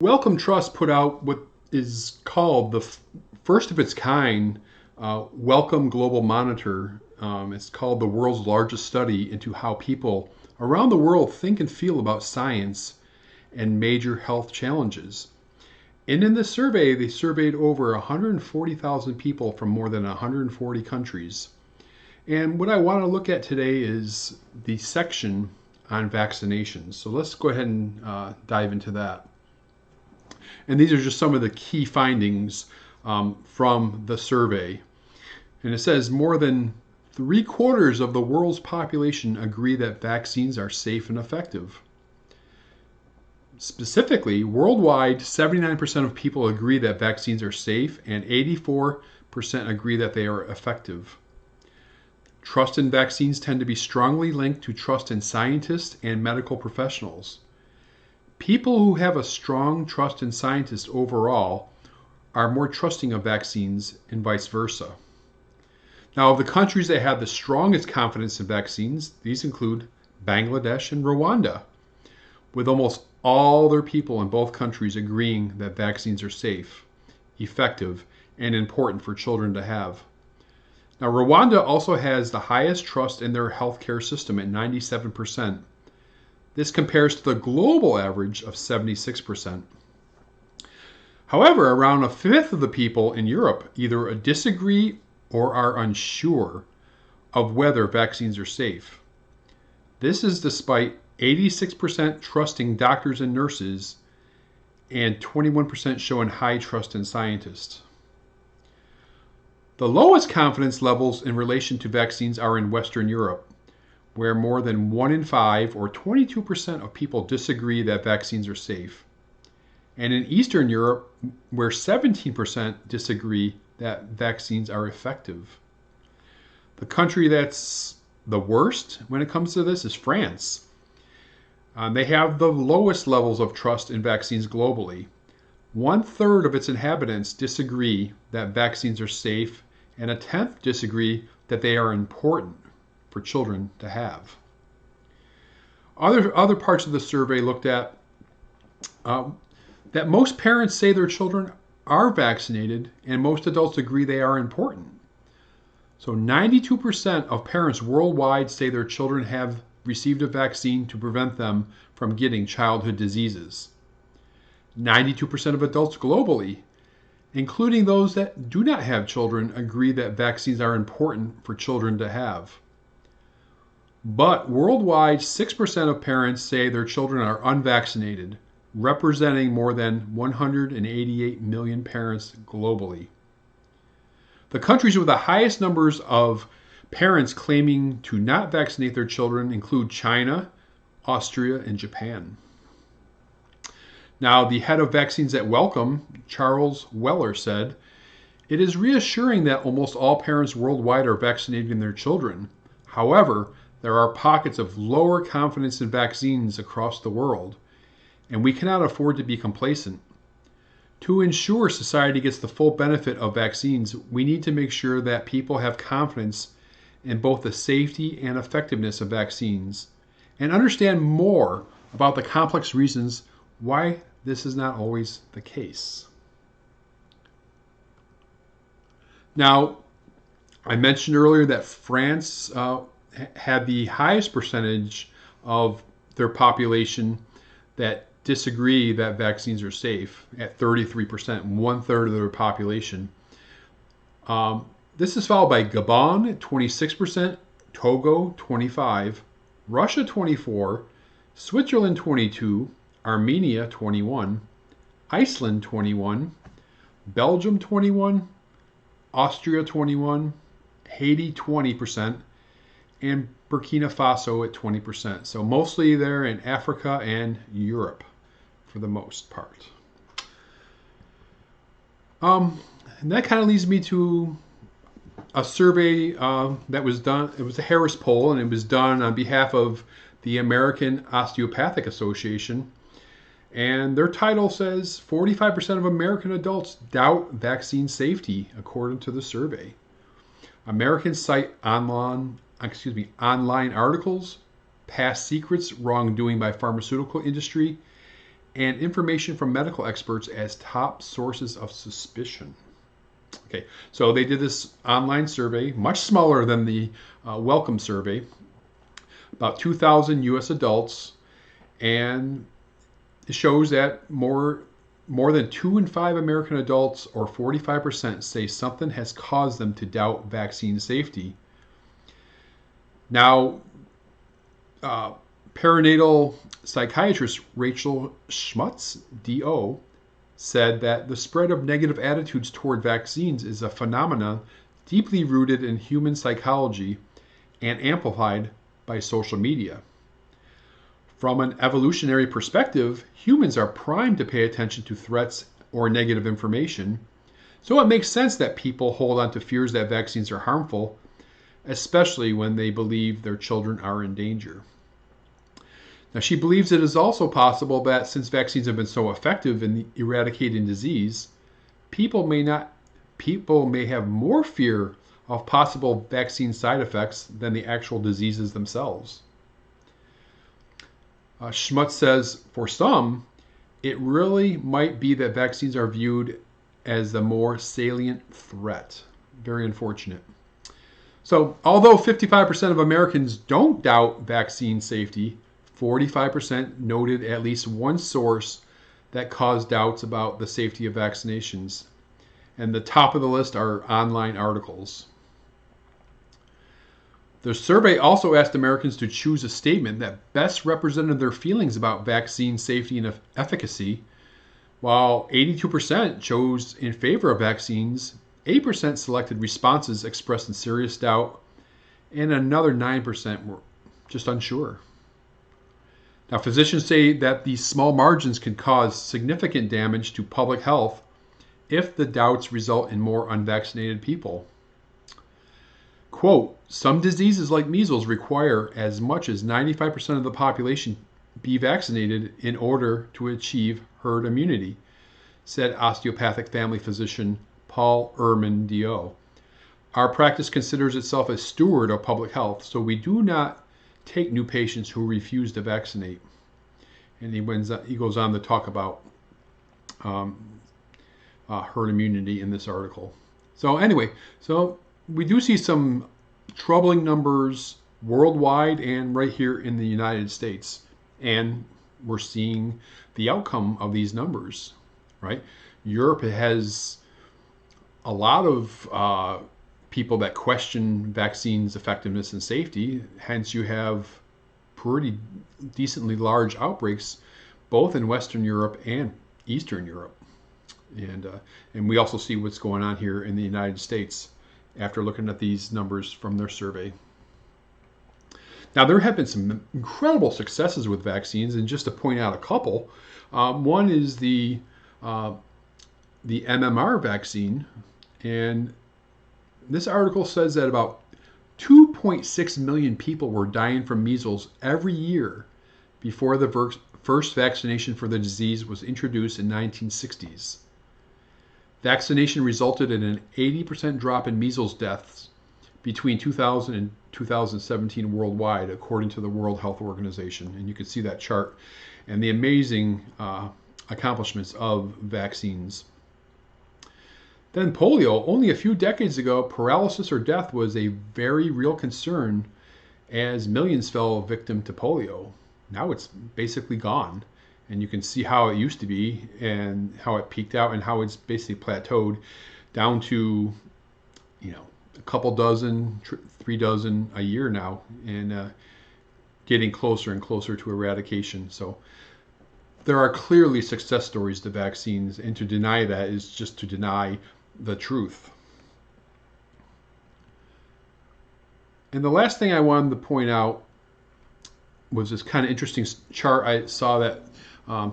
Wellcome Trust put out what is called the first of its kind Wellcome Global Monitor. It's called the world's largest study into how people around the world think and feel about science and major health challenges. And in this survey, they surveyed over 140,000 people from more than 140 countries. And what I want to look at today is the section on vaccinations. So let's go ahead and dive into that. And these are just some of the key findings from the survey. And it says more than 3/4 of the world's population agree that vaccines are safe and effective. Specifically, worldwide, 79% of people agree that vaccines are safe and 84% agree that they are effective. Trust in vaccines tend to be strongly linked to trust in scientists and medical professionals. People who have a strong trust in scientists overall are more trusting of vaccines and vice versa. Now, of the countries that have the strongest confidence in vaccines, these include Bangladesh and Rwanda, with almost all their people in both countries agreeing that vaccines are safe, effective, and important for children to have. Now, Rwanda also has the highest trust in their healthcare system at 97%. This compares to the global average of 76%. However, around a fifth of the people in Europe either disagree or are unsure of whether vaccines are safe. This is despite 86% trusting doctors and nurses and 21% showing high trust in scientists. The lowest confidence levels in relation to vaccines are in Western Europe, where more than 1 in 5 or 22% of people disagree that vaccines are safe. And in Eastern Europe, where 17% disagree that vaccines are effective. The country that's the worst when it comes to this is France. They have the lowest levels of trust in vaccines globally. 1/3 of its inhabitants disagree that vaccines are safe, and 1/10 disagree that they are important for children to have. Other parts of the survey looked at that most parents say their children are vaccinated, and most adults agree they are important. So 92% of parents worldwide say their children have received a vaccine to prevent them from getting childhood diseases. 92% of adults globally, including those that do not have children, agree that vaccines are important for children to have. But worldwide, 6% of parents say their children are unvaccinated, representing more than 188 million parents globally. The countries with the highest numbers of parents claiming to not vaccinate their children include China, Austria, and Japan. Now, the head of vaccines at Wellcome, Charles Weller, said, "It is reassuring that almost all parents worldwide are vaccinating their children. However, there are pockets of lower confidence in vaccines across the world, and we cannot afford to be complacent. To ensure society gets the full benefit of vaccines, we need to make sure that people have confidence in both the safety and effectiveness of vaccines, and understand more about the complex reasons why this is not always the case." Now, I mentioned earlier that France had the highest percentage of their population that disagree that vaccines are safe at 33%, 1/3 of their population. This is followed by Gabon at 26%, Togo 25%, Russia 24%, Switzerland 22%, Armenia 21%, Iceland 21%, Belgium 21%, Austria 21%, Haiti 20%, and Burkina Faso at 20%. So mostly they're in Africa and Europe for the most part. And that kind of leads me to a survey that was done. It was a Harris poll, and it was done on behalf of the American Osteopathic Association. And their title says 45% of American adults doubt vaccine safety, according to the survey. Americans cite online articles, past secrets, wrongdoing by pharmaceutical industry, and information from medical experts as top sources of suspicion. Okay, so they did this online survey, much smaller than the Wellcome survey, about 2,000 U.S. adults, and it shows that more than 2 in 5 American adults, or 45%, say something has caused them to doubt vaccine safety. Now, perinatal psychiatrist Rachel Schmutz, DO, said that the spread of negative attitudes toward vaccines is a phenomenon deeply rooted in human psychology and amplified by social media. From an evolutionary perspective, humans are primed to pay attention to threats or negative information, so it makes sense that people hold on to fears that vaccines are harmful, especially when they believe their children are in danger. Now, she believes it is also possible that since vaccines have been so effective in eradicating disease, people may have more fear of possible vaccine side effects than the actual diseases themselves. Schmutz says, for some, it really might be that vaccines are viewed as the more salient threat. Very unfortunate. So, although 55% of Americans don't doubt vaccine safety, 45% noted at least one source that caused doubts about the safety of vaccinations. And the top of the list are online articles. The survey also asked Americans to choose a statement that best represented their feelings about vaccine safety and efficacy. While 82% chose in favor of vaccines, 8% selected responses expressed in serious doubt, and another 9% were just unsure. Now, physicians say that these small margins can cause significant damage to public health if the doubts result in more unvaccinated people. Quote, some diseases like measles require as much as 95% of the population be vaccinated in order to achieve herd immunity, said osteopathic family physician Paul Ehrman, DO. Our practice considers itself a steward of public health, so we do not take new patients who refuse to vaccinate. And he goes on to talk about herd immunity in this article. So anyway, we do see some troubling numbers worldwide and right here in the United States. And we're seeing the outcome of these numbers, right? Europe has a lot of people that question vaccines' effectiveness and safety. Hence, you have pretty decently large outbreaks both in Western Europe and Eastern Europe. And we also see what's going on here in the United States after looking at these numbers from their survey. Now, there have been some incredible successes with vaccines, and just to point out a couple, one is the MMR vaccine, and this article says that about 2.6 million people were dying from measles every year before the first vaccination for the disease was introduced in the 1960s. Vaccination resulted in an 80% drop in measles deaths between 2000 and 2017 worldwide, according to the World Health Organization. And you can see that chart and the amazing accomplishments of vaccines. Then polio. Only a few decades ago, paralysis or death was a very real concern as millions fell victim to polio. Now it's basically gone. And you can see how it used to be and how it peaked out and how it's basically plateaued down to, a couple dozen, 3 dozen a year now, and getting closer and closer to eradication. So there are clearly success stories to vaccines, and to deny that is just to deny the truth. And the last thing I wanted to point out was this kind of interesting chart I saw that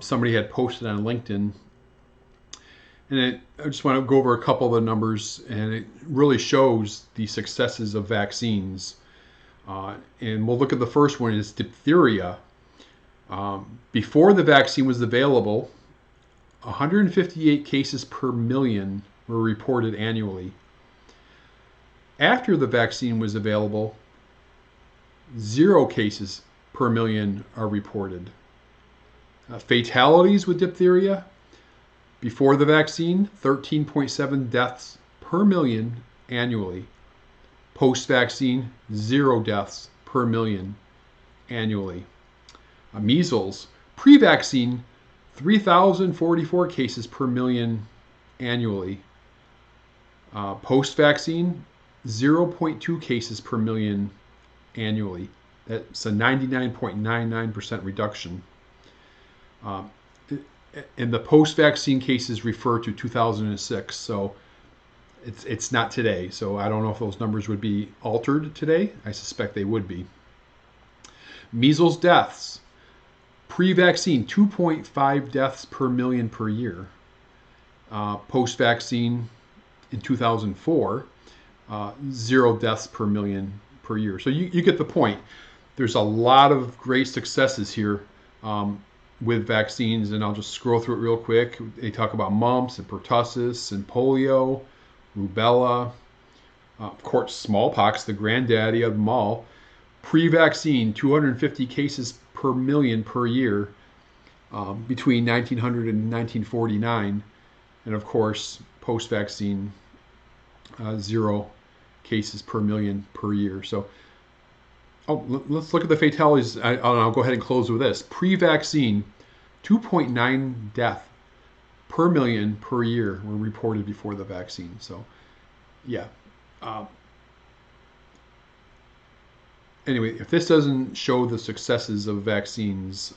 somebody had posted on LinkedIn. And I just want to go over a couple of the numbers, and it really shows the successes of vaccines. And we'll look at the first one, is diphtheria. Before the vaccine was available, 158 cases per million were reported annually. After the vaccine was available, 0 cases per million are reported. Fatalities with diphtheria before the vaccine, 13.7 deaths per million annually. Post-vaccine, 0 deaths per million annually. Measles, pre-vaccine, 3,044 cases per million annually. Post-vaccine, 0.2 cases per million annually. That's a 99.99% reduction. And the post-vaccine cases refer to 2006, so it's not today. So I don't know if those numbers would be altered today. I suspect they would be. Measles deaths, pre-vaccine, 2.5 deaths per million per year. Post-vaccine in 2004, 0 deaths per million per year. So you get the point. There's a lot of great successes here with vaccines, and I'll just scroll through it real quick. They talk about mumps and pertussis and polio, rubella, of course, smallpox, the granddaddy of them all. Pre-vaccine, 250 cases per million per year between 1900 and 1949. And of course, post-vaccine, 0 cases per million per year. So, let's look at the fatalities. I'll go ahead and close with this. Pre-vaccine, 2.9 death per million per year were reported before the vaccine. So, yeah. Anyway, if this doesn't show the successes of vaccines,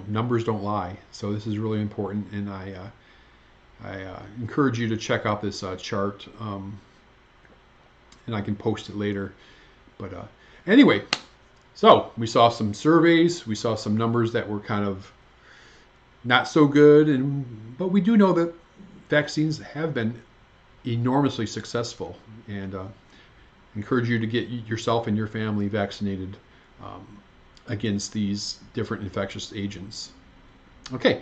numbers don't lie. So this is really important, and I encourage you to check out this chart, and I can post it later. But anyway, so we saw some surveys, we saw some numbers that were kind of not so good, but we do know that vaccines have been enormously successful, and encourage you to get yourself and your family vaccinated against these different infectious agents. Okay,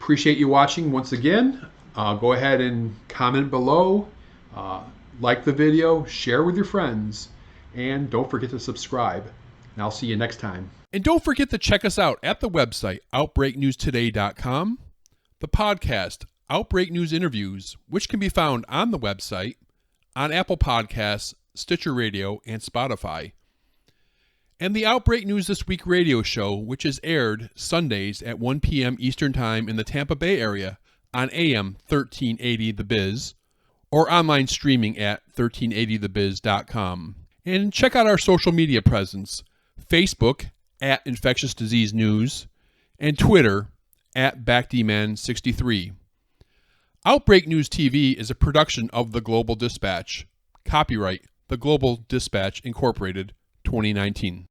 appreciate you watching once again. Go ahead and comment below, like the video, share with your friends, and don't forget to subscribe. And I'll see you next time. And don't forget to check us out at the website, outbreaknewstoday.com, the podcast, Outbreak News Interviews, which can be found on the website, on Apple Podcasts, Stitcher Radio, and Spotify, and the Outbreak News This Week radio show, which is aired Sundays at 1 p.m. Eastern Time in the Tampa Bay area on AM 1380 The Biz, or online streaming at 1380thebiz.com. And check out our social media presence, Facebook at Infectious Disease News, and Twitter at BackDman63. Outbreak News TV is a production of The Global Dispatch. Copyright The Global Dispatch Incorporated, 2019.